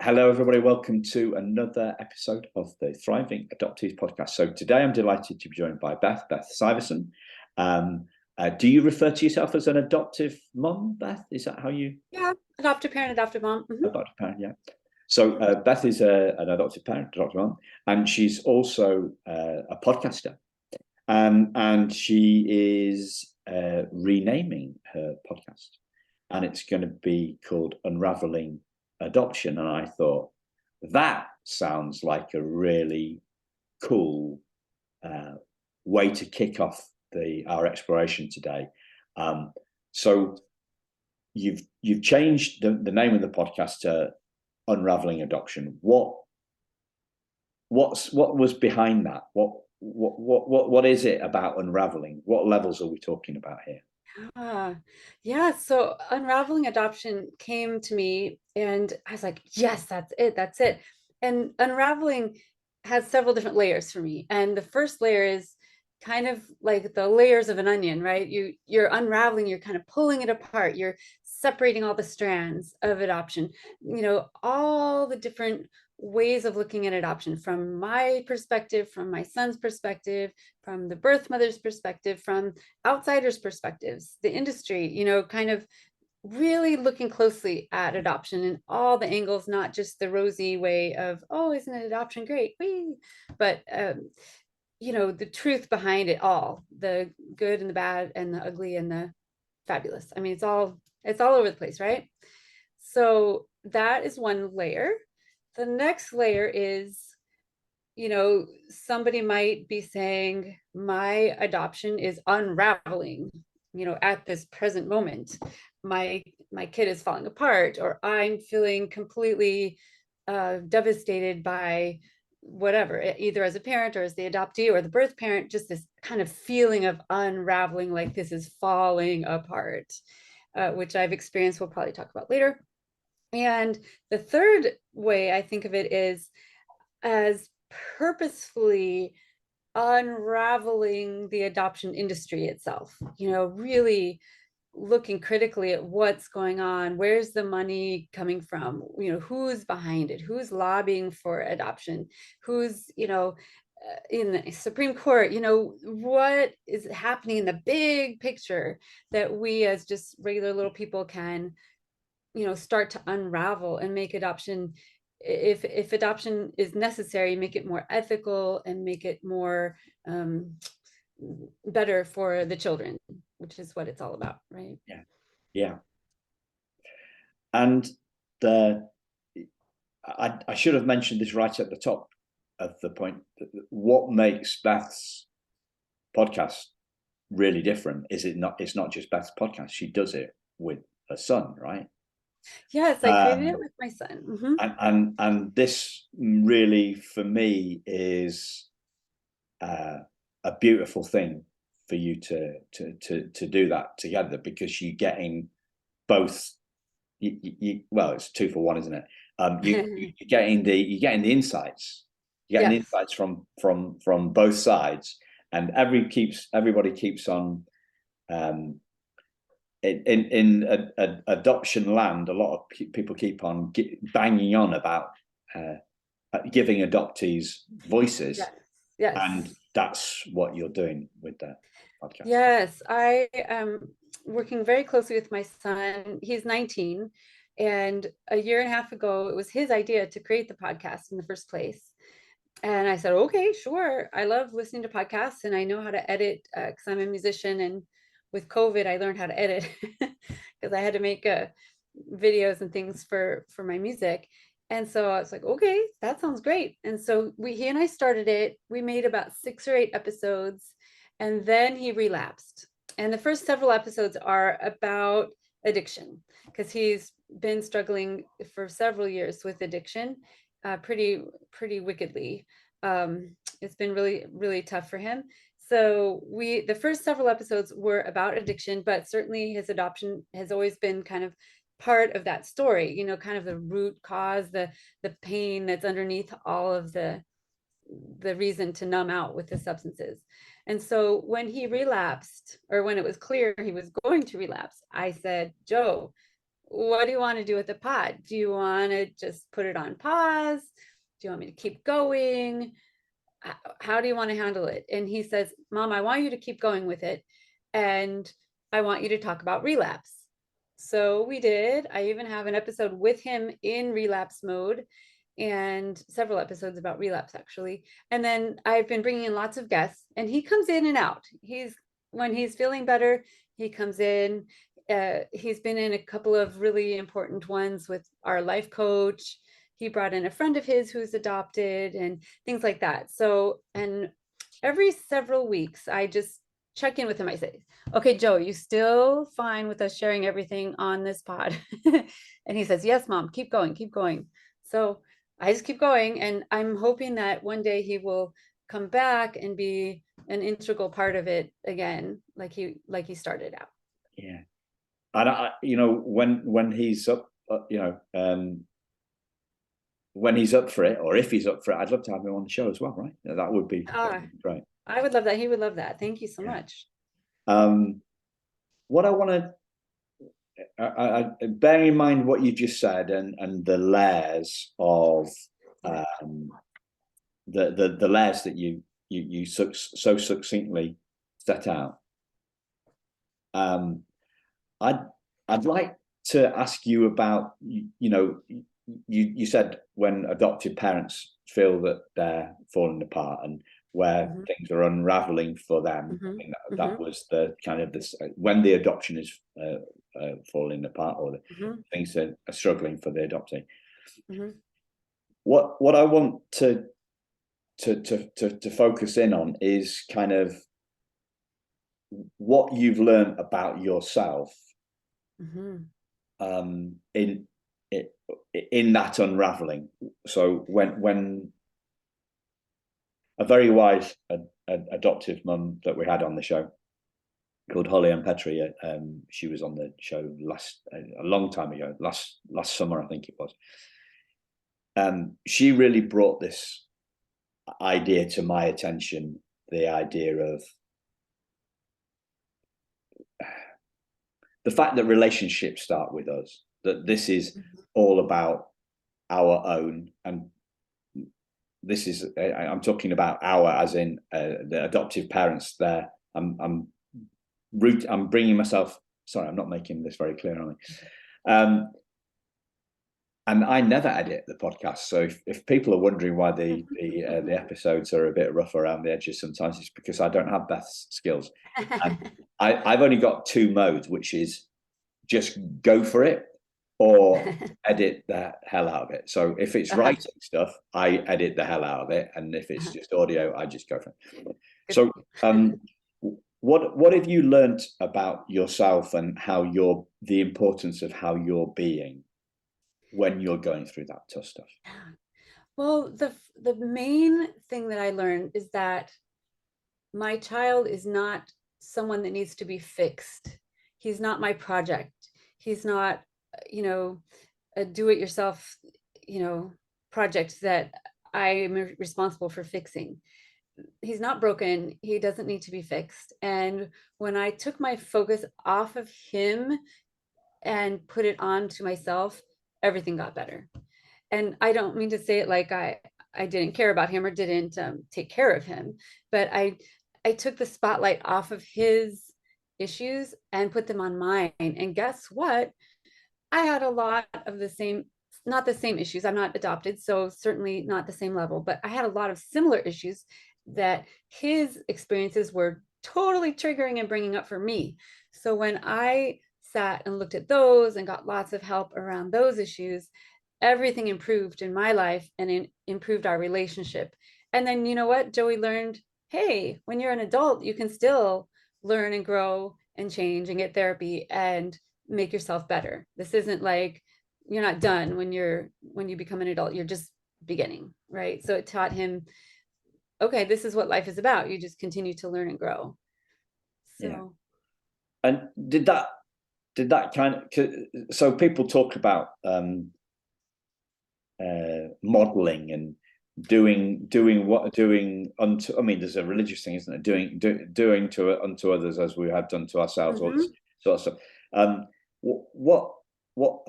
Hello, everybody. Welcome to another episode of the Thriving Adoptees podcast. So today I'm delighted to be joined by Beth Syverson. Do you refer to yourself as an adoptive mom, Beth? Is that how you? Yeah, adoptive parent, adoptive mom. Adoptive parent, yeah. So Beth is an adoptive parent, adoptive mom, and she's also a podcaster. And she is renaming her podcast, and it's going to be called Unraveling Adoption. And I thought that sounds like a really cool way to kick off our exploration today. So you've changed the name of the podcast to Unraveling Adoption. What was behind that? What is it about unraveling? What levels are we talking about here? Yeah, so unraveling adoption came to me and I was like, yes, that's it. And unraveling has several different layers for me. And the first layer is kind of like the layers of an onion, right? You're unraveling, you're kind of pulling it apart, you're separating all the strands of adoption, all the different ways of looking at adoption from my perspective, from my son's perspective, from the birth mother's perspective, from outsiders' perspectives, the industry, kind of really looking closely at adoption and all the angles, not just the rosy way of, oh, isn't it adoption great? Whee! But the truth behind it all, the good and the bad and the ugly and the fabulous. I mean, it's all over the place, right? So that is one layer. The next layer is, somebody might be saying, my adoption is unraveling, at this present moment. My kid is falling apart, or I'm feeling completely devastated by whatever, either as a parent or as the adoptee or the birth parent, just this kind of feeling of unraveling, like this is falling apart, which I've experienced, we'll probably talk about later. And the third way I think of it is as purposefully unraveling the adoption industry itself, really looking critically at what's going on, where's the money coming from, who's behind it, who's lobbying for adoption, who's, in the Supreme Court, what is happening in the big picture that we as just regular little people can start to unravel and make adoption, if adoption is necessary, make it more ethical and make it more better for the children, which is what it's all about, right? Yeah. And I should have mentioned this right at the top of the point. What makes Beth's podcast really different is it's not just Beth's podcast. She does it with her son, right? Yes, I created it with my son. Mm-hmm. And this really, for me, is a beautiful thing for you to do that together, because you're getting both. Well, it's 2 for 1, isn't it? You're getting the insights. You're getting insights from both sides, and everybody keeps on. In adoption land, a lot of people keep on banging on about giving adoptees voices. Yes. And that's what you're doing with that podcast. Yes, I am working very closely with my son. He's 19, and a year and a half ago, it was his idea to create the podcast in the first place. And I said, okay, sure. I love listening to podcasts and I know how to edit because I'm a musician, and with COVID, I learned how to edit because I had to make videos and things for my music. And so I was like, okay, that sounds great. And so he and I started it. We made about 6 or 8 episodes, and then he relapsed. And the first several episodes are about addiction, because he's been struggling for several years with addiction, pretty wickedly. It's been really, really tough for him. So the first several episodes were about addiction, but certainly his adoption has always been kind of part of that story, kind of the root cause, the pain that's underneath all of the reason to numb out with the substances. And so when he relapsed, or when it was clear he was going to relapse, I said, Joe, what do you want to do with the pod? Do you want to just put it on pause? Do you want me to keep going? How do you want to handle it? And he says, Mom, I want you to keep going with it. And I want you to talk about relapse. So we did. I even have an episode with him in relapse mode, and several episodes about relapse, actually. And then I've been bringing in lots of guests, and he comes in and out. When he's feeling better, he comes in. He's been in a couple of really important ones with our life coach. He brought in a friend of his who's adopted and things like that. So, and every several weeks, I just check in with him. I say, okay, Joe, you still fine with us sharing everything on this pod? And he says, yes, Mom, keep going, keep going. So I just keep going. And I'm hoping that one day he will come back and be an integral part of it again, like he started out. Yeah. And when he's up, when he's up for it, or if he's up for it, I'd love to have him on the show as well, right? That would be great. I would love that. He would love that. Thank you so much. What I want to bear in mind what you just said, and the layers of the layers that you so succinctly set out. I'd like to ask you about, you said when adoptive parents feel that they're falling apart and where things are unraveling for them. I think that was the kind of this when the adoption is falling apart, or the things are struggling for the adoptee. What I want to focus in on is kind of what you've learned about yourself in that unraveling. So when a very wise adoptive mum that we had on the show called Holly and Petri, she was on the show a long time ago, last summer I think it was. She really brought this idea to my attention, the idea of the fact that relationships start with us, that this is all about our own, and this is, I'm talking about our as in the adoptive parents there. I'm bringing myself, sorry, I'm not making this very clear, am I? And I never edit the podcast, so if people are wondering why the episodes are a bit rough around the edges, sometimes it's because I don't have Beth's skills. And I've only got two modes, which is just go for it or edit the hell out of it. So if it's writing stuff, I edit the hell out of it, and if it's just audio, I just go for it. So what have you learned about yourself and how the importance of how you're being when you're going through that tough stuff? Well, the main thing that I learned is that my child is not someone that needs to be fixed. He's not my project. He's not, a do-it-yourself, project that I am responsible for fixing. He's not broken. He doesn't need to be fixed. And when I took my focus off of him and put it on to myself, everything got better. And I don't mean to say it like I didn't care about him or didn't take care of him, but I took the spotlight off of his issues and put them on mine. And guess what? I had a lot of the same, not the same issues. I'm not adopted, so certainly not the same level, but I had a lot of similar issues that his experiences were totally triggering and bringing up for me. So when I sat and looked at those and got lots of help around those issues, everything improved in my life and it improved our relationship. And then, you know what, Joey learned, hey, when you're an adult, you can still learn and grow and change and get therapy and make yourself better. This isn't like you're not done when you become an adult, you're just beginning, right? So it taught him, okay, this is what life is about. You just continue to learn and grow. So yeah. And did that kind of, so people talk about modeling and doing unto, I mean, there's a religious thing, isn't it? Doing unto others as we have done to ourselves, all this sort of stuff. What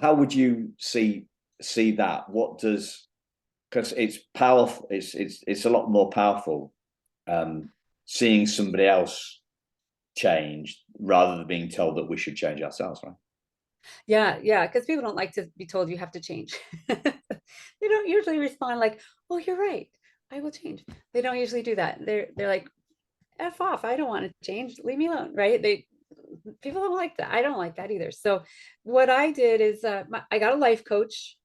how would you see that? What does, because it's powerful, it's a lot more powerful seeing somebody else change rather than being told that we should change ourselves, right? Yeah, because people don't like to be told you have to change. They don't usually respond like, oh, you're right, I will change. They don't usually do that. They're like, F off, I don't want to change, leave me alone, right? People don't like that. I don't like that either. So what I did is I got a life coach,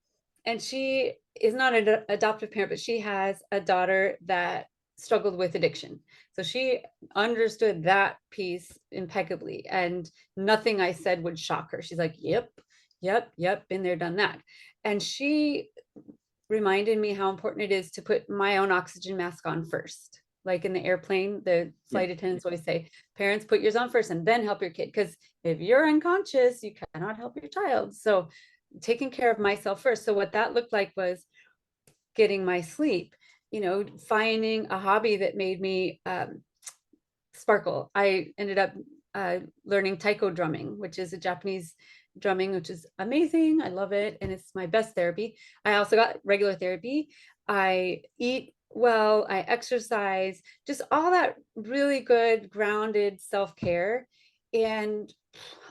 and she is not an adoptive parent, but she has a daughter that struggled with addiction. So she understood that piece impeccably, and nothing I said would shock her. She's like, yep, been there, done that. And she reminded me how important it is to put my own oxygen mask on first. Like in the airplane, the flight attendants always say, parents, put yours on first and then help your kid. Because if you're unconscious, you cannot help your child. So taking care of myself first. So what that looked like was getting my sleep, finding a hobby that made me sparkle. I ended up learning taiko drumming, which is a Japanese drumming, which is amazing. I love it. And it's my best therapy. I also got regular therapy. I eat well, I exercise, just all that really good, grounded self-care. And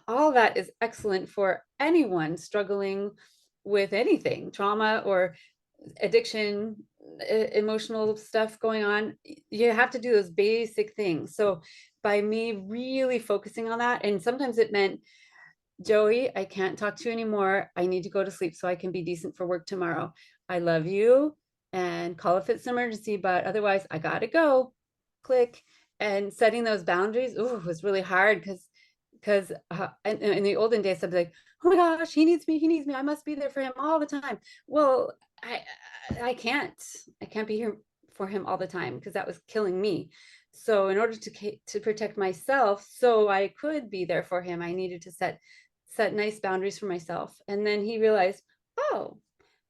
all that is excellent for anyone struggling with anything, trauma or addiction, emotional stuff going on. You have to do those basic things. So by me really focusing on that, and sometimes it meant, Joey, I can't talk to you anymore, I need to go to sleep so I can be decent for work tomorrow. I love you, and call if it's an emergency, but otherwise I gotta go. Click. And setting those boundaries, was really hard, because in the olden days I'd be like, oh my gosh, he needs me, I must be there for him all the time. Well, I can't be here for him all the time, because that was killing me. So in order to protect myself so I could be there for him, I needed to set nice boundaries for myself. And then he realized, oh,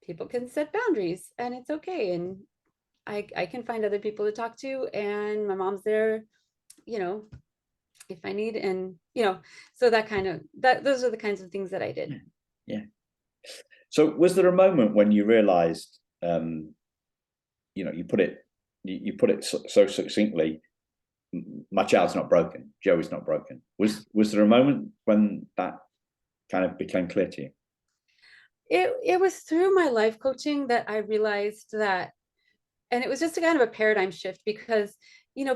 people can set boundaries and it's okay, and I can find other people to talk to, and my mom's there, you know if I need. And so those are the kinds of things that I did. Yeah. So was there a moment when you realized, you put it so succinctly, my child's not broken, Joey's not broken? Was there a moment when that kind of became clear to you? It was through my life coaching that I realized that, and it was just a kind of a paradigm shift, because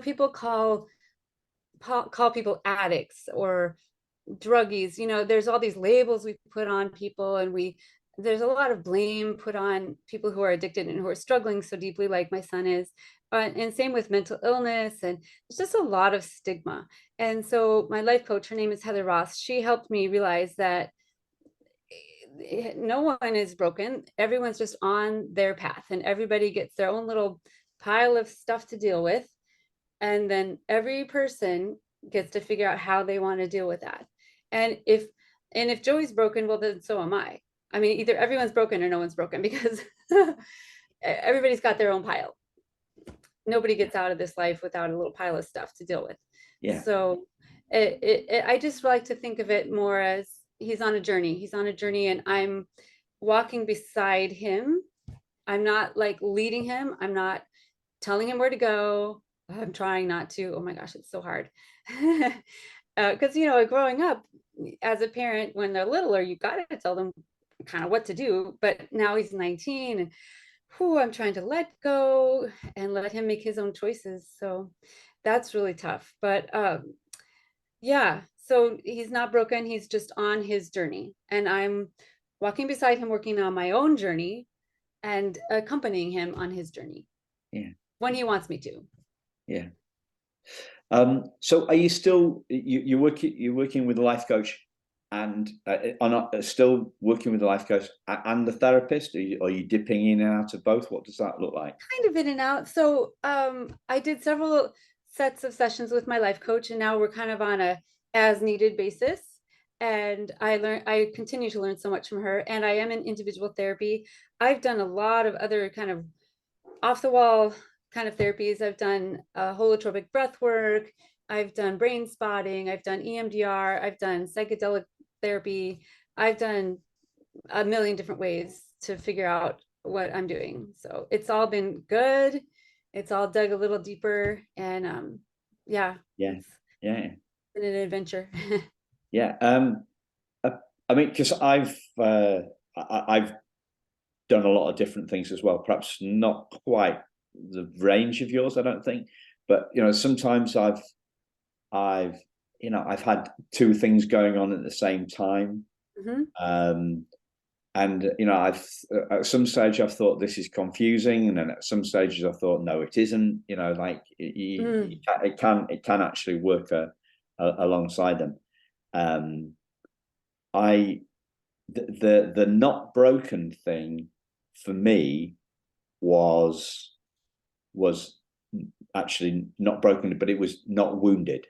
people call people addicts or druggies. There's all these labels we put on people, and there's a lot of blame put on people who are addicted and who are struggling so deeply, like my son is. And same with mental illness, and there's just a lot of stigma. And so my life coach, her name is Heather Ross, she helped me realize that no one is broken. Everyone's just on their path, and everybody gets their own little pile of stuff to deal with. And then every person gets to figure out how they want to deal with that. And if Joey's broken, well, then so am I. I mean, either everyone's broken or no one's broken, because everybody's got their own pile. Nobody gets out of this life without a little pile of stuff to deal with. Yeah. So I just like to think of it more as he's on a journey, and I'm walking beside him. I'm not like leading him. I'm not telling him where to go. I'm trying not to. Oh my gosh, it's so hard. Because growing up as a parent, when they're littler, you got to tell them kind of what to do. But now he's 19, and I'm trying to let go and let him make his own choices. So that's really tough. But yeah, so he's not broken. He's just on his journey, and I'm walking beside him, working on my own journey and accompanying him on his journey. Yeah. When he wants me to. Yeah. So are you still you're working with a life coach, and still working with the life coach and the therapist? Are you dipping in and out of both? What does that look like? Kind of in and out. So I did several sets of sessions with my life coach, and now we're kind of on a as needed basis. And I continue to learn so much from her, and I am in individual therapy. I've done a lot of other kind of off the wall kind of therapies. I've done holotropic breath work. I've done brain spotting. I've done EMDR. I've done psychedelic therapy. I've done a million different ways to figure out what I'm doing. So it's all been good. It's all dug a little deeper, and yeah, Yeah. it's Yeah. been an adventure. Yeah. I mean, because I've done a lot of different things as well. Perhaps not quite the range of yours, I don't think, but sometimes I've had two things going on at the same time. Mm-hmm. And I've at some stage I've thought this is confusing, and then at some stages I thought no, it isn't. Like it can actually work alongside them. I the not broken thing for me was actually not broken, but it was not wounded.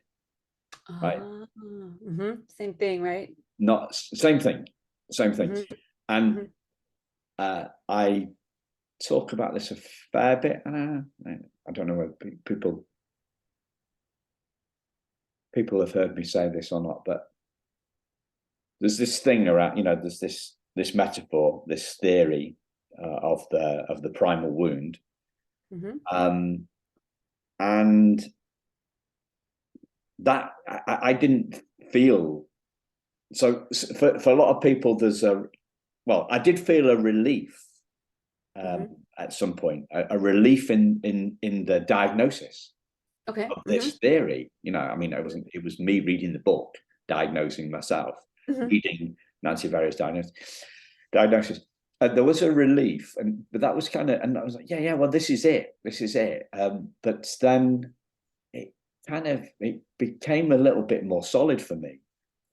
Right. Mm-hmm. Same thing, right? Not same thing. Mm-hmm. And Mm-hmm. I talk about this a fair bit, and I don't know whether people have heard me say this or not, but there's this thing around, there's this metaphor, this theory of the primal wound, Mm-hmm. and that I didn't feel. So for a lot of people, I did feel a relief Mm-hmm. at some point, a relief in the diagnosis Okay. of Mm-hmm. this theory. I mean, it was me reading the book, diagnosing myself, Mm-hmm. reading Nancy Various diagnosis. And there was a relief, but that was and I was like, yeah, well, this is it. But then it became a little bit more solid for me.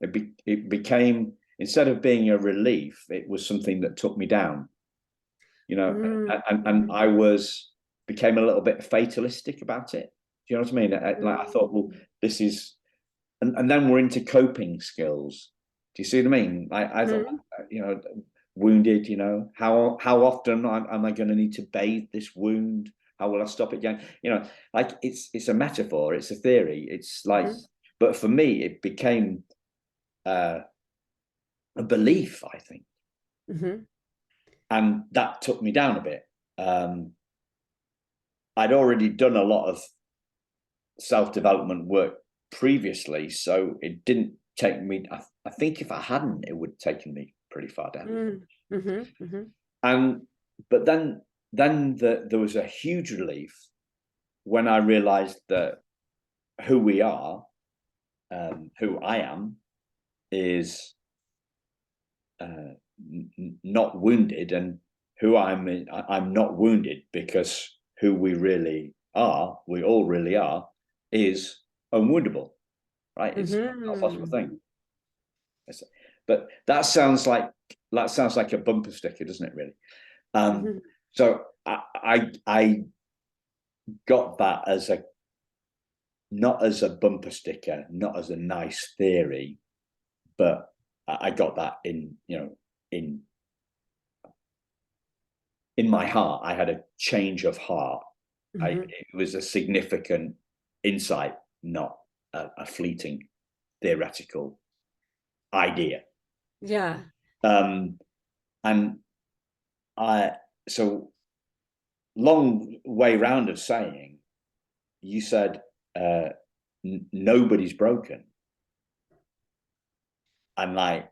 It became, instead of being a relief, it was something that took me down. And I became a little bit fatalistic about it. Do you know what I mean? Like I thought, well, this is, and then we're into coping skills. Do you see what I mean? I thought, wounded. How often am I going to need to bathe this wound? How will I stop it again? Like it's a metaphor, it's a theory. It's like, but for me, it became a belief, I think, and that took me down a bit. I'd already done a lot of self-development work previously, so it didn't take me. I think if I hadn't, it would have taken me pretty far down. And but then there was a huge relief when I realized that who we are, who I am, is not wounded, and who I'm not wounded, because who we all really are, is unwoundable, right? It's not a possible thing. But that sounds like a bumper sticker, doesn't it? Really. So I got that as not as a bumper sticker, not as a nice theory, but I got that in my heart. I had a change of heart. It was a significant insight, not a fleeting theoretical idea. Yeah. And so long way round of saying, you said nobody's broken. I'm like,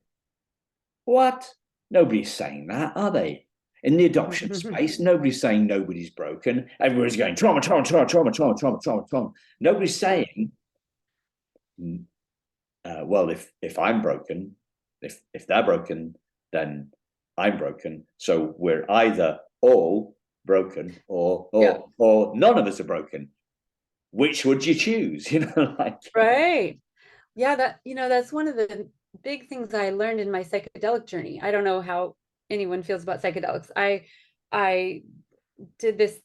what? Nobody's saying that, are they? In the adoption space, nobody's saying nobody's broken. Everybody's going trauma, trauma, trauma, trauma, trauma, trauma, trauma, trauma. Nobody's saying, well, if I'm broken, if they're broken, then I'm broken. So we're either all broken or none of us are broken. Which would you choose? Right. Yeah, that's one of the big things I learned in my psychedelic journey. I don't know how anyone feels about psychedelics. I did this,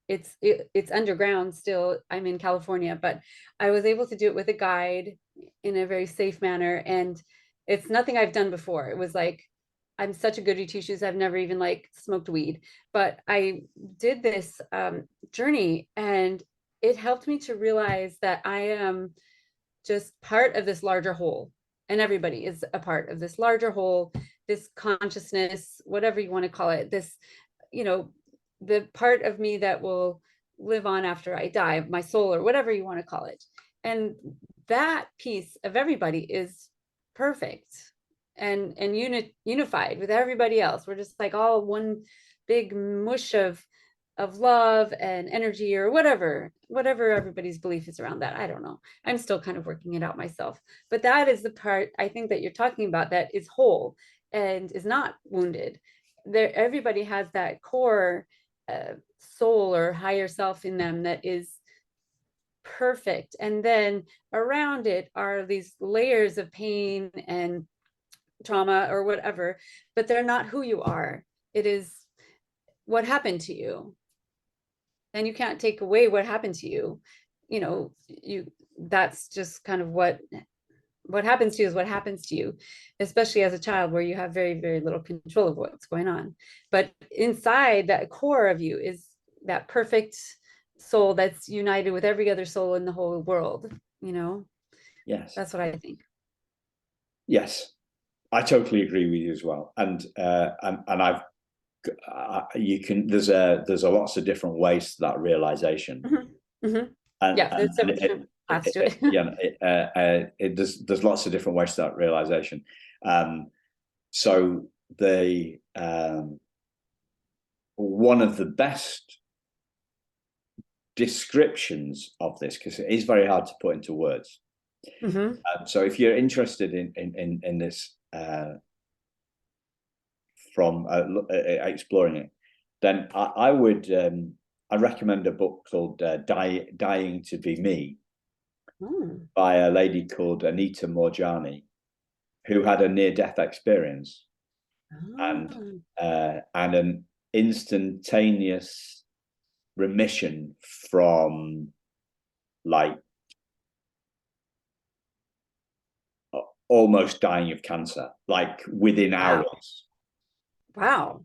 it's underground still. I'm in California, but I was able to do it with a guide in a very safe manner, and it's nothing I've done before. It was like, I'm such a goody two shoes. I've never even like smoked weed, but I did this journey, and it helped me to realize that I am just part of this larger whole. and everybody is a part of this larger whole, this consciousness, whatever you want to call it, this, the part of me that will live on after I die, my soul, or whatever you want to call it. And that piece of everybody is perfect and unified with everybody else. We're just like all one big mush of love and energy, or whatever everybody's belief is around that. I don't know. I'm still kind of working it out myself. But that is the part I think that you're talking about, that is whole and is not wounded. There, everybody has that core soul or higher self in them that is perfect. And then around it are these layers of pain and trauma or whatever, but they're not who you are. It is what happened to you. And you can't take away what happened to you. That's just kind of what happens to you is what happens to you, especially as a child, where you have very, very little control of what's going on. But inside that core of you is that perfect soul that's united with every other soul in the whole world. Yes, that's what I think. Yes, I totally agree with you as well. And I've you can there's a lots of different ways to that realization. Mm-hmm. Mm-hmm. There's several different paths to it. There's lots of different ways to that realization. So the one of the best descriptions of this, because it is very hard to put into words. Mm-hmm. So if you're interested in this from exploring it, then I would I recommend a book called Dying to Be Me by a lady called Anita Morjani, who had a near-death experience and an instantaneous remission from like almost dying of cancer, like within hours. Wow.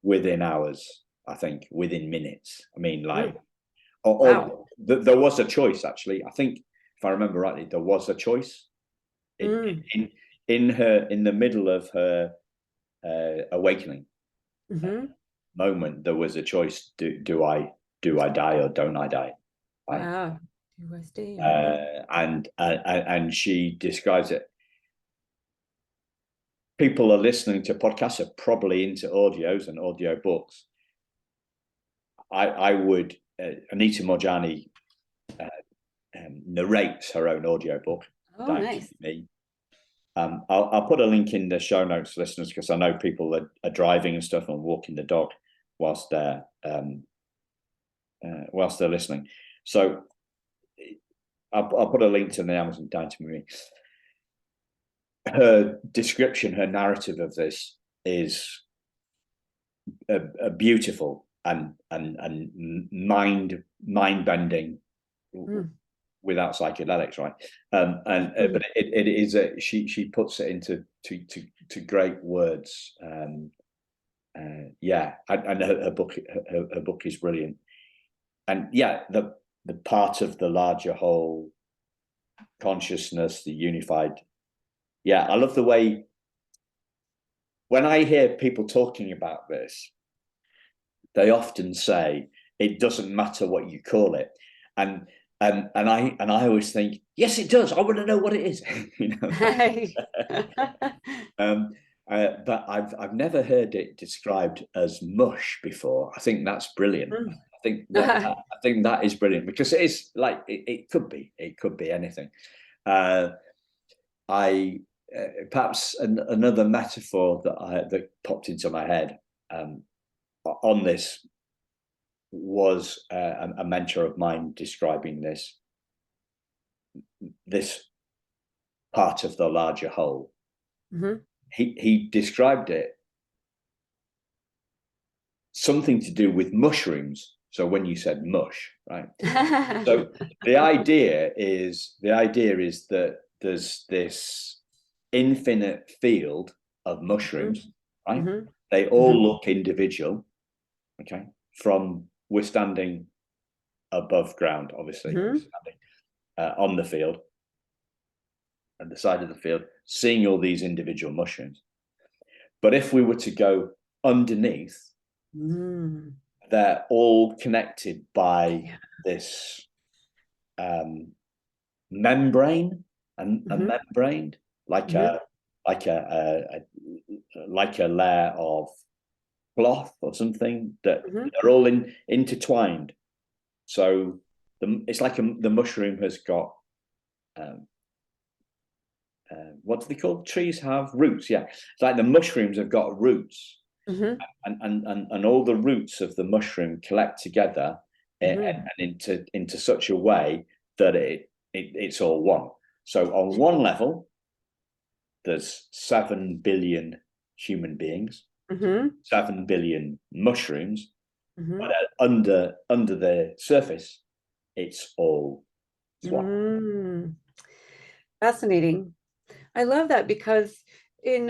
Within hours, I think, within minutes. I mean, like, there was a choice, actually. I think, if I remember rightly, there was a choice in the middle of her awakening moment. There was a choice: do I die or don't I die? Right? Wow. Do I stay? And she describes it. People are listening to podcasts are probably into audios and audio books. I would Anita Morjani narrates her own audio book. Oh, nice. Me. I'll put a link in the show notes, listeners, because I know people are driving and stuff and walking the dog whilst they're listening. So I'll put a link to the Amazon Dying to Me. Her description, her narrative of this is a beautiful and mind bending without psychedelics, right? But it is she puts it into to great words. And her book is brilliant. And the part of the larger whole consciousness, the unified. Yeah, I love the way when I hear people talking about this, they often say it doesn't matter what you call it, and I always think, yes, it does. I want to know what it is. But I've never heard it described as mush before. I think that's brilliant. I think that is brilliant, because it is like it could be anything. Perhaps another metaphor that popped into my head on this was a mentor of mine describing this part of the larger whole. He described it something to do with mushrooms. So when you said mush, right? So the idea is that there's this infinite field of mushrooms, right? They all look individual. Okay, we're standing above ground, obviously, on the field, at the side of the field, seeing all these individual mushrooms. But if we were to go underneath, they're all connected by this membrane, and a membrane, like a layer of cloth or something, that are all intertwined. So it's like the mushroom has got what do they call trees have roots? Yeah, it's like the mushrooms have got roots, and all the roots of the mushroom collect together and into such a way that it's all one. So on one level, there's 7 billion human beings, 7 billion mushrooms, but under the surface, it's all one. Fascinating. I love that, because in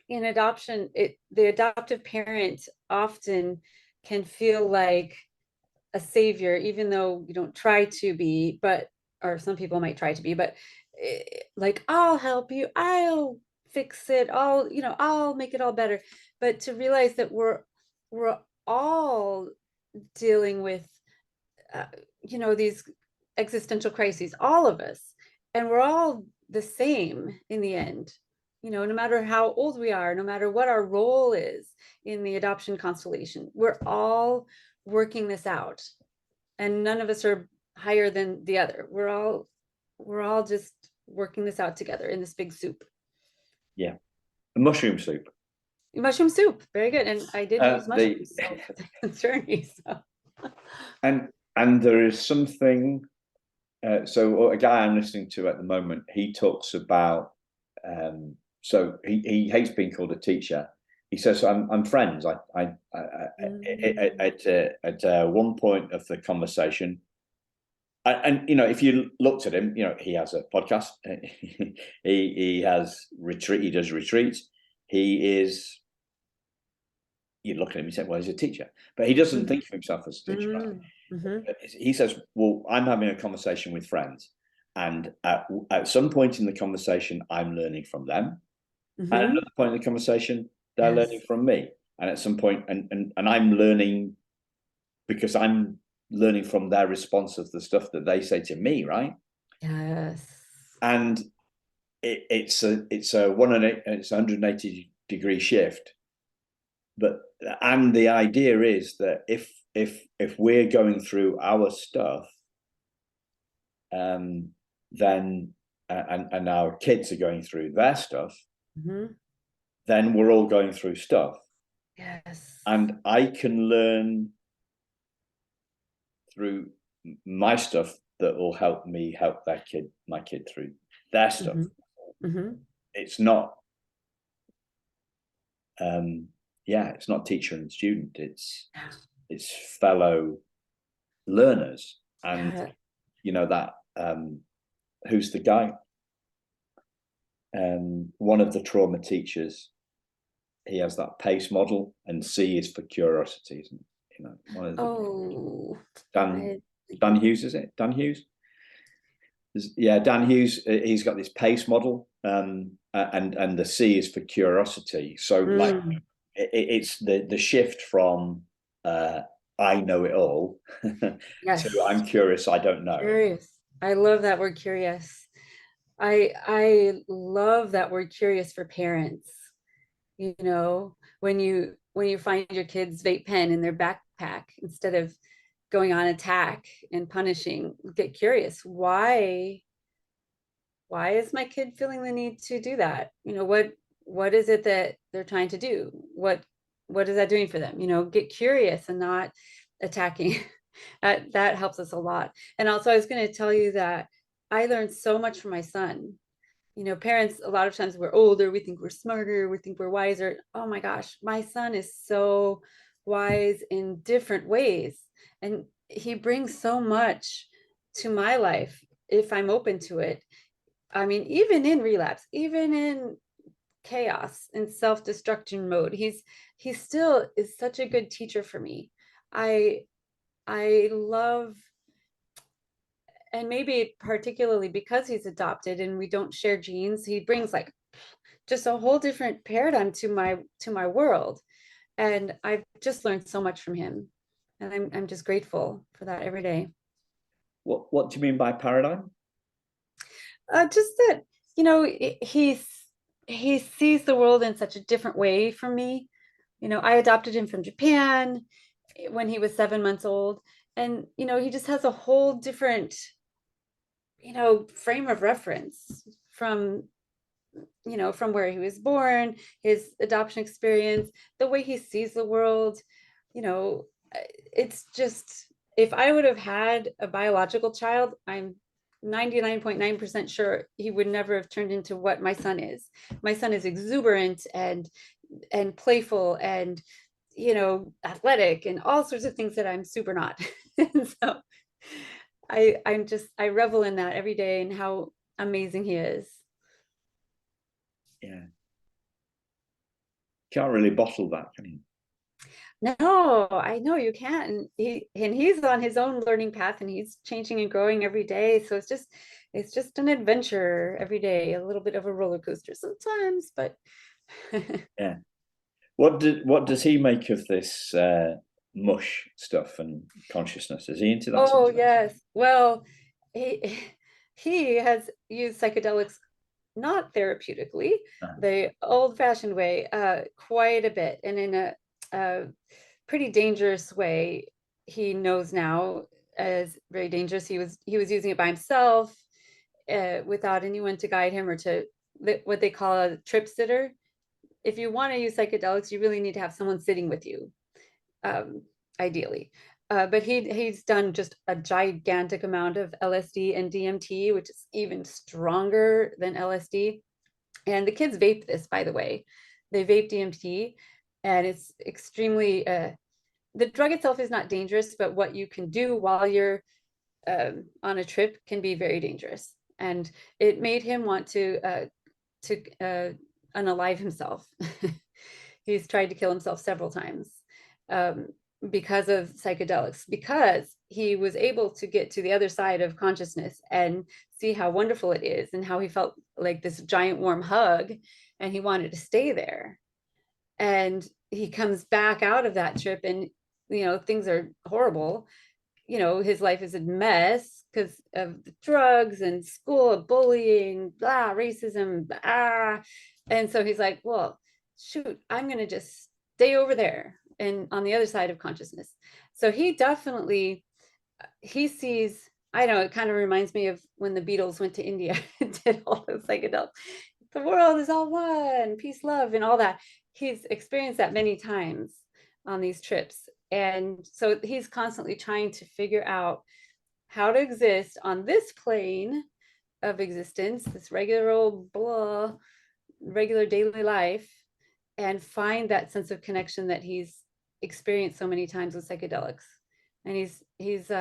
adoption, the adoptive parent often can feel like a savior, even though you don't try to be, or some people might try to be, but like, I'll help you, I'll fix it, I'll make it all better. But to realize that we're all dealing with these existential crises, all of us, and we're all the same in the end. No matter how old we are, no matter what our role is in the adoption constellation, we're all working this out, and none of us are higher than the other. We're all just working this out together in this big soup. Yeah, a mushroom soup. Mushroom soup, very good. And I did use mushrooms for the journey. So. And there is something. So a guy I'm listening to at the moment, he talks about. So he hates being called a teacher. He says, I'm friends. At one point of the conversation, and if you looked at him, he has a podcast. he has retreat. He does retreats. He is. You look at him, you say, well, he's a teacher, but he doesn't think of himself as a teacher. He says, well, I'm having a conversation with friends, and at some point in the conversation, I'm learning from them. And at another point in the conversation, they're learning from me. And at some point, and I'm learning because I'm learning from their response of the stuff that they say to me, right? Yes. And it's a 180 degree shift. And the idea is that if we're going through our stuff, then and our kids are going through their stuff, then we're all going through stuff. Yes. And I can learn through my stuff that will help me help my kid through their stuff. It's not it's not teacher and student, it's fellow learners. And that who's the guy, one of the trauma teachers, he has that PACE model, and C is for curiosity, isn't it? Dan Hughes, is it Dan Hughes? Dan Hughes, he's got this PACE model, and the C is for curiosity. So like it's the shift from I know it all to I'm curious, I don't know. Curious. I love that word, curious. I love that word, curious, for parents. When you find your kid's vape pen in their backpack, instead of going on attack and punishing, get curious. Why is my kid feeling the need to do that? What is it that they're trying to do? What is that doing for them? Get curious and not attacking. That helps us a lot. And also, I was going to tell you that I learned so much from my son. Parents, a lot of times, we're older, we think we're smarter, we think we're wiser. Oh my gosh, my son is so wise in different ways. And he brings so much to my life if I'm open to it. I mean, even in relapse, even in chaos and self-destruction mode, he still is such a good teacher for me. I love and maybe particularly because he's adopted and we don't share genes, he brings like just a whole different paradigm to my world. And I've just learned so much from him. And I'm just grateful for that every day. What do you mean by paradigm? Just that, he sees the world in such a different way from me. I adopted him from Japan when he was 7 months old. And, he just has a whole different, frame of reference from where he was born, his adoption experience, the way he sees the world. It's just, if I would have had a biological child, I'm 99.9% sure he would never have turned into what my son is. My son is exuberant and playful and athletic and all sorts of things that I'm super not. And so I revel in that every day and how amazing he is. Yeah. Can't really bottle that, can you? No, I know you can't. He's on his own learning path and he's changing and growing every day. So it's just an adventure every day, a little bit of a roller coaster sometimes, but Yeah. What does he make of this mush stuff and consciousness? Is he into that sort oh of thing? yes. Well, he he has used psychedelics not therapeutically, the old-fashioned way, quite a bit, and in a pretty dangerous way. He knows now as very dangerous. He was using it by himself, without anyone to guide him or to what they call a trip sitter. If you want to use psychedelics, you really need to have someone sitting with you, um, ideally. But he's done just a gigantic amount of LSD and DMT, which is even stronger than LSD. And the kids vape this, by the way. They vape DMT, and it's extremely, the drug itself is not dangerous, but what you can do while you're on a trip can be very dangerous. And it made him want to unalive himself. He's tried to kill himself several times, um, because of psychedelics, because he was able to get to the other side of consciousness and see how wonderful it is and how he felt like this giant warm hug and he wanted to stay there. And he comes back out of that trip and things are horrible. His life is a mess because of the drugs and school, bullying, blah, racism, blah. And so he's like, well, shoot, I'm going to just stay over there and on the other side of consciousness. So he sees, I know, it kind of reminds me of when the Beatles went to India and did all those psychedelics. The world is all one, peace, love, and all that. He's experienced that many times on these trips. And so he's constantly trying to figure out how to exist on this plane of existence, this regular old blah, regular daily life, and find that sense of connection that he's experienced so many times with psychedelics. And he's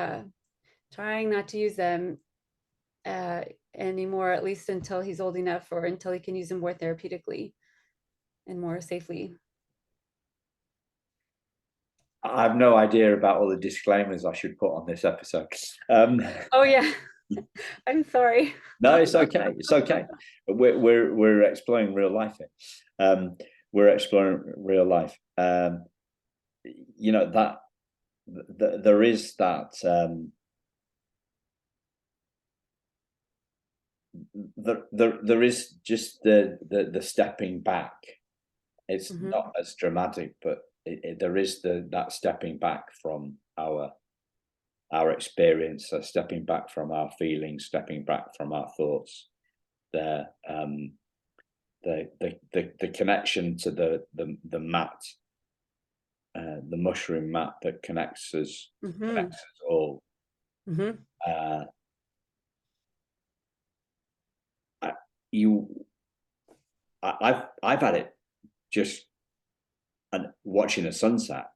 trying not to use them anymore, at least until he's old enough or until he can use them more therapeutically and more safely. I have no idea about all the disclaimers I should put on this episode. Oh yeah. I'm sorry. No, it's okay. It's okay. We're exploring real life here. We're exploring real life. That there is that. There is just the stepping back. It's not as dramatic, but there is that stepping back from our experience, stepping back from our feelings, stepping back from our thoughts. The connection to the mat, the mushroom mat that connects us all. I've had it just watching a sunset,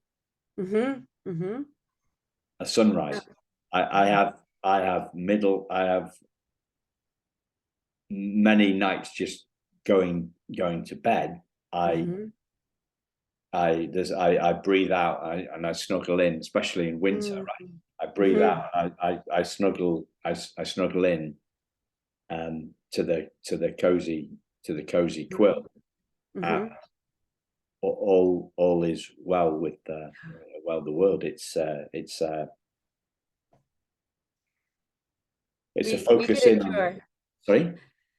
a sunrise. I have many nights just going to bed. I breathe out and I snuggle in, especially in winter, right? I breathe out and I snuggle in to the cozy quilt. And all is well with the world. It's a focus in on, sorry.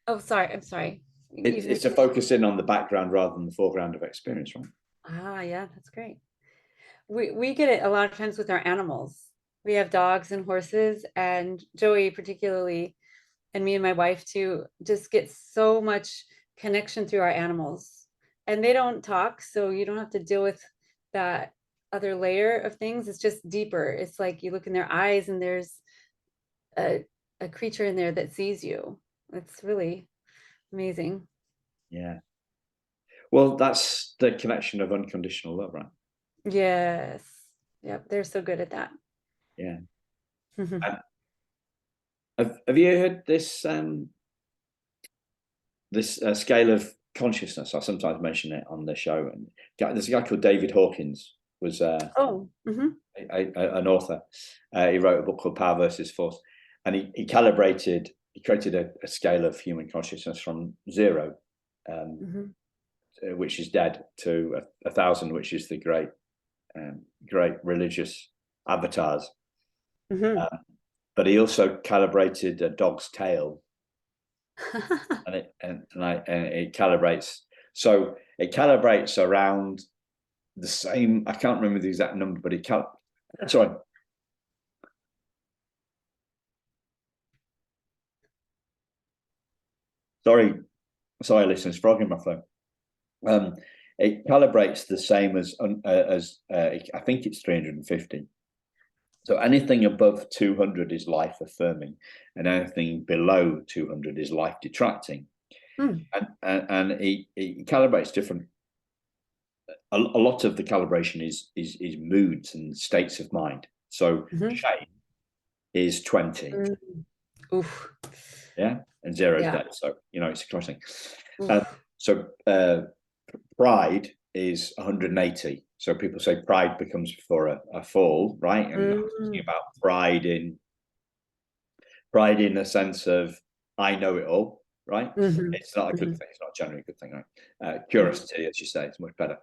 Oh, sorry. I'm sorry. It's a focus in on the background rather than the foreground of experience, right? Ah, yeah, that's great. We get it a lot of times with our animals. We have dogs and horses, and Joey particularly, and me and my wife too, just get so much connection through our animals. And they don't talk, so you don't have to deal with that other layer of things. It's just deeper. It's like you look in their eyes and there's a, a creature in there that sees you. It's really amazing. Yeah. Well, that's the connection of unconditional love, right? Yes. Yep. They're so good at that. Yeah. Have you heard this scale of consciousness? I sometimes mention it on the show. And there's a guy called David Hawkins, was an author. He wrote a book called Power versus Force, and he created a scale of human consciousness from 0, which is dead, to 1,000, which is the great religious avatars. But he also calibrated a dog's tail, and it calibrates. So it calibrates around the same. I can't remember the exact number, but sorry. Sorry, listeners, frog in my phone. It calibrates the same as I think it's 350. So anything above 200 is life affirming, and anything below 200 is life detracting. And he calibrates different. A lot of the calibration is moods and states of mind. So shame is 20. Oof. Yeah, and 0 is dead. So it's a crossing. So pride is 180. So people say pride becomes before a fall, right? And I'm thinking about pride in the sense of I know it all, right? It's not a good thing. It's not generally a good thing, right? Curiosity, as you say, it's much better.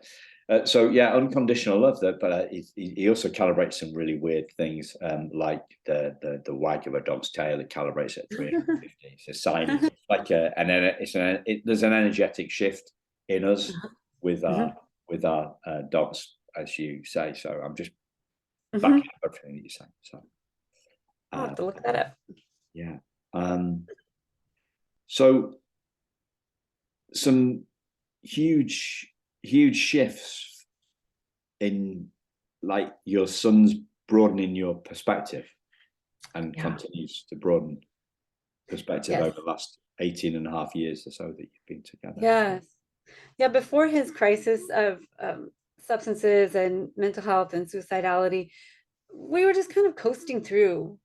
So yeah, unconditional love. But he also calibrates some really weird things, like the wag of a dog's tail. It calibrates at 350. It's a sign. It's like there's an energetic shift in us with our dogs, as you say. So I'm just backing up everything that you say. So I'll have to look that up. Yeah. So some huge shifts in, like, your son's broadening your perspective and continues to broaden perspective over the last 18 and a half years or so that you've been together. Yes. Yeah, before his crisis of substances and mental health and suicidality, we were just kind of coasting through.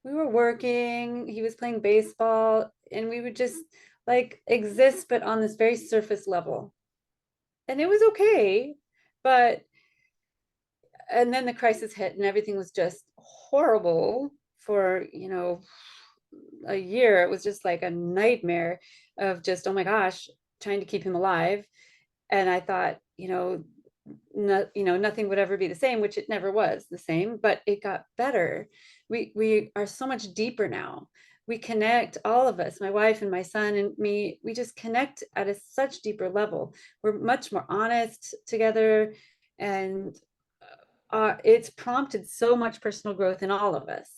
We were working, he was playing baseball, and we would just like exist, but on this very surface level. And it was okay. And then the crisis hit and everything was just horrible for, a year. It was just like a nightmare of just, oh my gosh, trying to keep him alive. And I thought, nothing would ever be the same, which it never was the same, but it got better. We are so much deeper now. We connect, all of us, my wife and my son and me, we just connect at a such deeper level. We're much more honest together, and it's prompted so much personal growth in all of us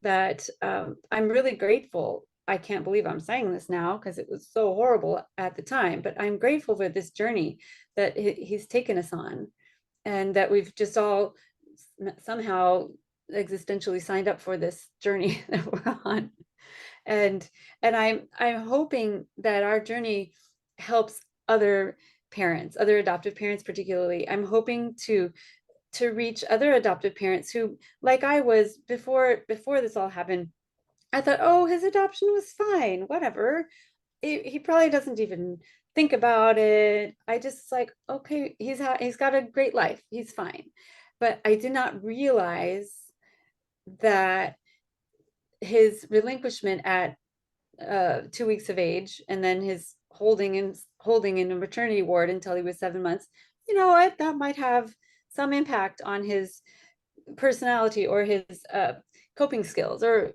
that I'm really grateful. I can't believe I'm saying this now because it was so horrible at the time, but I'm grateful for this journey that he's taken us on, and that we've just all somehow existentially signed up for this journey that we're on. And I'm hoping that our journey helps other parents, other adoptive parents particularly. I'm hoping to reach other adoptive parents who, like I was before this all happened, I thought, oh, his adoption was fine, whatever. He probably doesn't even think about it. I just like, okay, he's got a great life. He's fine. But I did not realize that his relinquishment at 2 weeks of age, and then his holding in a maternity ward until he was 7 months, you know what, that might have some impact on his personality or his coping skills, or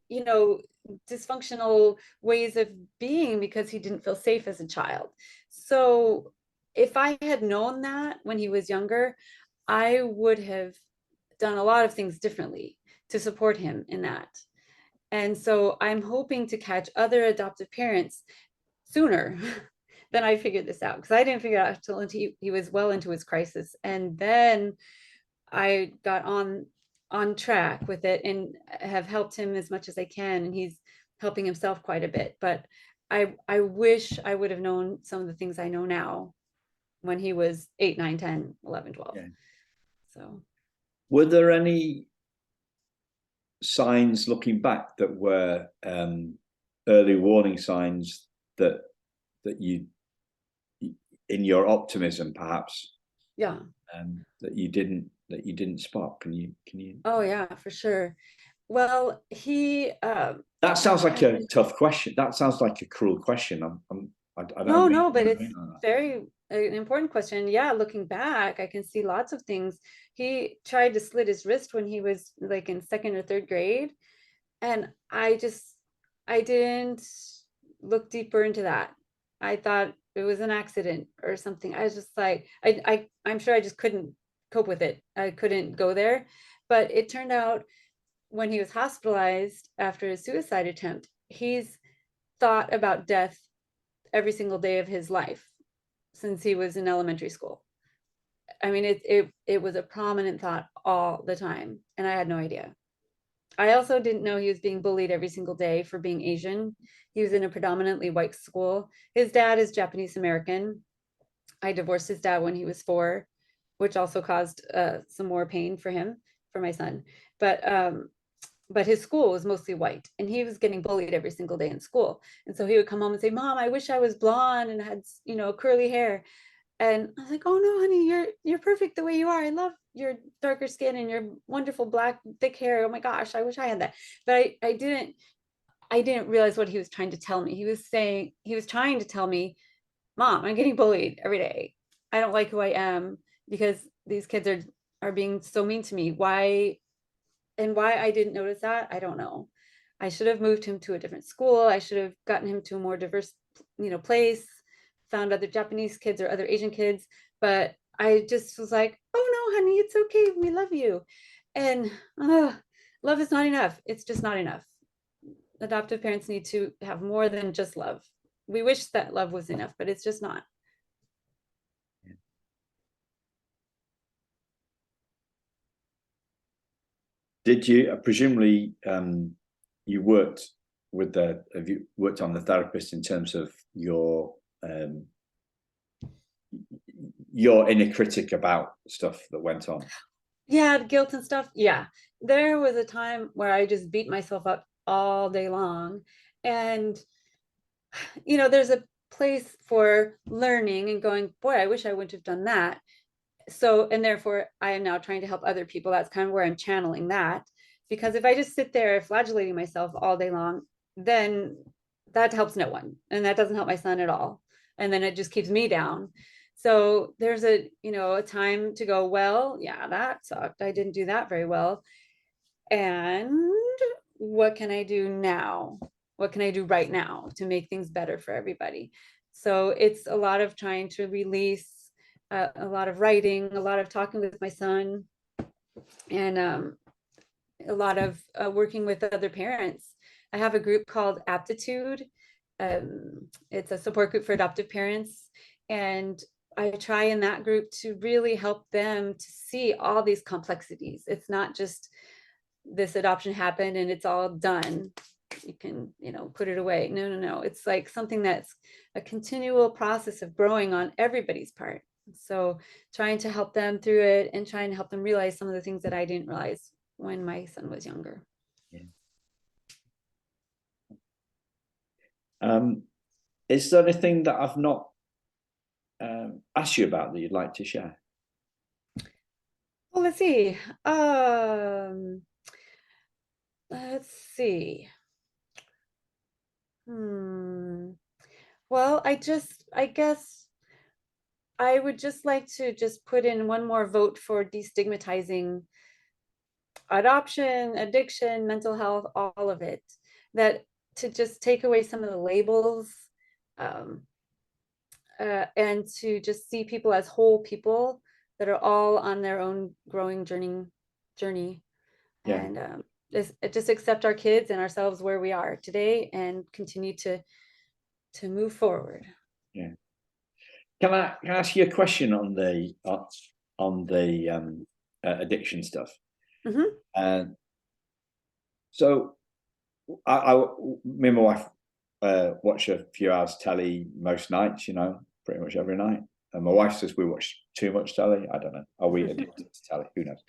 dysfunctional ways of being, because he didn't feel safe as a child. So if I had known that when he was younger, I would have done a lot of things differently to support him in that. And so I'm hoping to catch other adoptive parents sooner than I figured this out, because I didn't figure it out until he was well into his crisis. And then I got on track with it and have helped him as much as I can. And he's helping himself quite a bit. But I wish I would have known some of the things I know now when he was 8, 9, 10, 11, 12. Yeah. So were there any signs looking back that were early warning signs that you, in your optimism perhaps, yeah, that you didn't spot? Can you oh yeah, for sure. Well, that sounds like a tough question. That sounds like a cruel question. I don't no, but it's mean that. very an important question. Yeah, looking back, I can see lots of things. He tried to slit his wrist when he was like in second or third grade, and I didn't look deeper into that. I thought it was an accident or something. I was just like, I'm sure I just couldn't cope with it. I couldn't go there. But it turned out when he was hospitalized after his suicide attempt, he's thought about death every single day of his life since he was in elementary school. I mean, it was a prominent thought all the time, and I had no idea. I also didn't know he was being bullied every single day for being Asian. He was in a predominantly white school. His dad is Japanese American. I divorced his dad when he was 4, which also caused some more pain for him, for my son. But his school was mostly white, and he was getting bullied every single day in school. And so he would come home and say, "Mom, I wish I was blonde and had, curly hair." And I was like, "Oh no, honey, you're perfect the way you are. I love your darker skin and your wonderful black thick hair. Oh my gosh, I wish I had that." But I didn't realize what he was trying to tell me. He was trying to tell me, "Mom, I'm getting bullied every day. I don't like who I am because these kids are being so mean to me. Why?" And why I didn't notice that, I don't know. I should have moved him to a different school. I should have gotten him to a more diverse, place, found other Japanese kids or other Asian kids. But I just was like, "Oh no, honey, it's okay. We love you." And love is not enough. It's just not enough. Adoptive parents need to have more than just love. We wish that love was enough, but it's just not. Did you presumably you worked have you worked on the therapist in terms of your inner critic about stuff that went on? Yeah, guilt and stuff. Yeah. There was a time where I just beat myself up all day long. And, there's a place for learning and going, boy, I wish I wouldn't have done that. So, and therefore, I am now trying to help other people. That's kind of where I'm channeling that. Because if I just sit there flagellating myself all day long, then that helps no one. And that doesn't help my son at all. And then it just keeps me down. So there's a time to go, well, yeah, that sucked. I didn't do that very well. And what can I do now? What can I do right now to make things better for everybody? So it's a lot of trying to release, a lot of writing, a lot of talking with my son, and a lot of working with other parents. I have a group called Aptitude. It's a support group for adoptive parents. And I try in that group to really help them to see all these complexities. It's not just this adoption happened and it's all done. You can, put it away. No. It's like something that's a continual process of growing on everybody's part. So trying to help them through it and trying to help them realize some of the things that I didn't realize when my son was younger. Yeah. Is there anything that I've not asked you about that you'd like to share? Well, let's see. Let's see. Well, I guess I would just like to just put in one more vote for destigmatizing adoption, addiction, mental health, all of it. That to just take away some of the labels, um, and to just see people as whole people that are all on their own growing journey, Yeah, and just accept our kids and ourselves where we are today and continue to move forward. yeah. Can I ask you a question on the addiction stuff? Mm-hmm. So, me and my wife watch a few hours telly most nights. Pretty much every night. And my wife says we watch too much telly. I don't know. Are we addicted to telly? Who knows?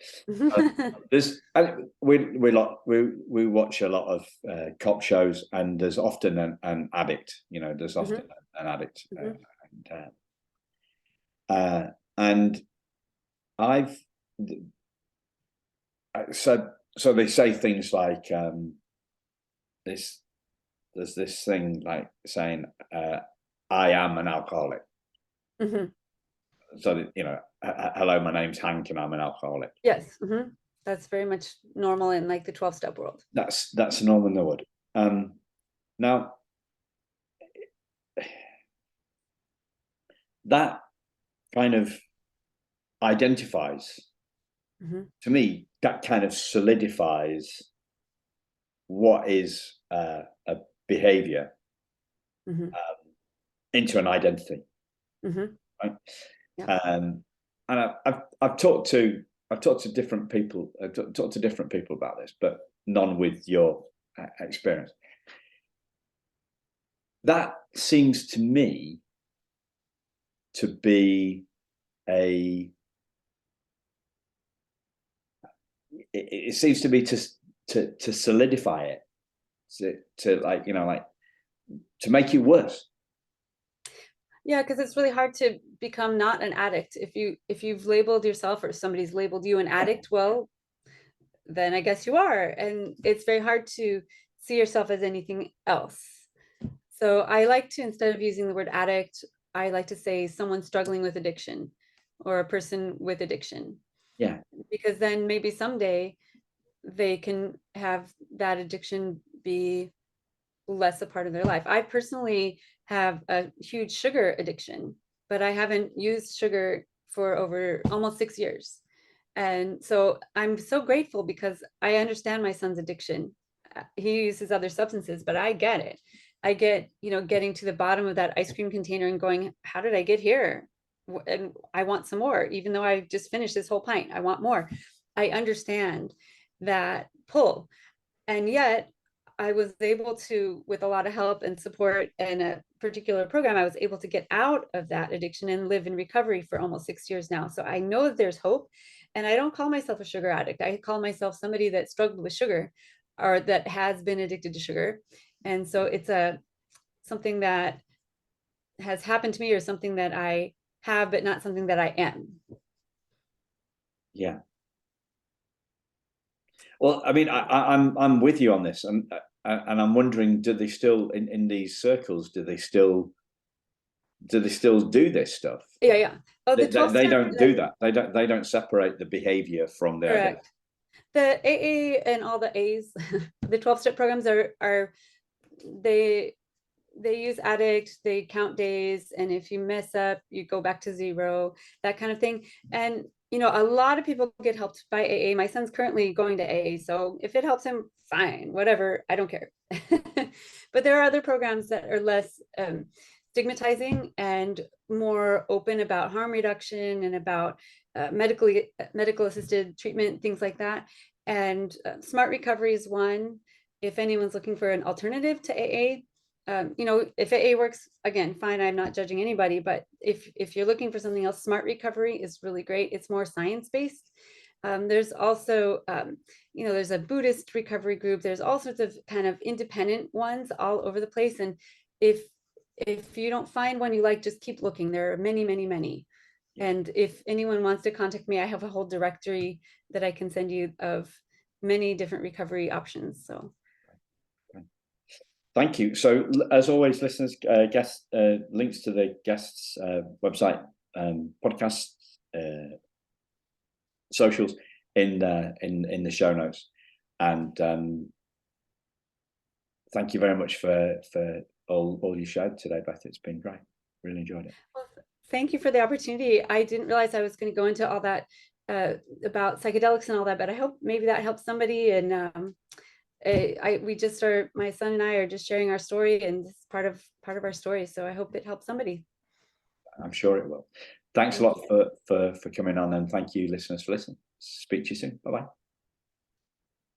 We watch a lot of cop shows, and there's often an addict. There's often an addict, and I've so they say things like this. There's this thing like saying, "I am an alcoholic." Mm-hmm. So hello, my name's Hank, and I'm an alcoholic. Yes. Mm-hmm. That's very much normal in like the 12-step world. That's normal in the wood. Now, that kind of identifies, to me, that kind of solidifies what is a behavior into an identity, right? Yeah. And I've talked to different people. I've talked to different people about this, but none with your experience. That seems to me to be it seems to be to solidify it, to make it worse. Yeah, because it's really hard to become not an addict. If you've labeled yourself or somebody's labeled you an addict, well, then I guess you are. And it's very hard to see yourself as anything else. So I like to, instead of using the word addict, I like to say someone struggling with addiction or a person with addiction. Yeah. Because then maybe someday they can have that addiction be less a part of their life. I personally have a huge sugar addiction, but I haven't used sugar for over almost 6 years. And so I'm so grateful because I understand my son's addiction. He uses other substances, but I get it. I get, getting to the bottom of that ice cream container and going, how did I get here? And I want some more, even though I just finished this whole pint. I want more. I understand that pull. And yet I was able to, with a lot of help and support and a particular program, I was able to get out of that addiction and live in recovery for almost 6 years now. So I know that there's hope. And I don't call myself a sugar addict. I call myself somebody that struggled with sugar or that has been addicted to sugar. And so it's something that has happened to me or something that I have, but not something that I am. Yeah. Well, I mean, I'm with you on this, and I'm wondering, do they still in these circles? Do they still do this stuff? Yeah. Oh, they don't do that. They don't separate the behavior from the identity. Correct. The AA and all the A's, the 12-step programs are they use addict, they count days, and if you mess up, you go back to 0, that kind of thing. And a lot of people get helped by AA. My son's currently going to AA, so if it helps him, fine, whatever, I don't care. But there are other programs that are less stigmatizing and more open about harm reduction and about medical assisted treatment, things like that. And Smart Recovery is one. If anyone's looking for an alternative to AA, if AA works, again, fine, I'm not judging anybody, but if you're looking for something else, Smart Recovery is really great. It's more science-based. There's also, there's a Buddhist recovery group. There's all sorts of kind of independent ones all over the place. And if if you don't find one you like, just keep looking. There are many, many, many. And if anyone wants to contact me, I have a whole directory that I can send you of many different recovery options. So thank you. So as always, listeners, guests, links to the guests' website, podcasts, socials in the show notes. And thank you very much for all you shared today, Beth. It's been great. Really enjoyed it. well, thank you for the opportunity. I didn't realize I was going to go into all that about psychedelics and all that, but I hope maybe that helps somebody. And my son and I are just sharing our story, and it's part of our story. So I hope it helps somebody. I'm sure it will. Thanks a lot for coming on, and thank you, listeners, for listening. Speak to you soon. Bye-bye.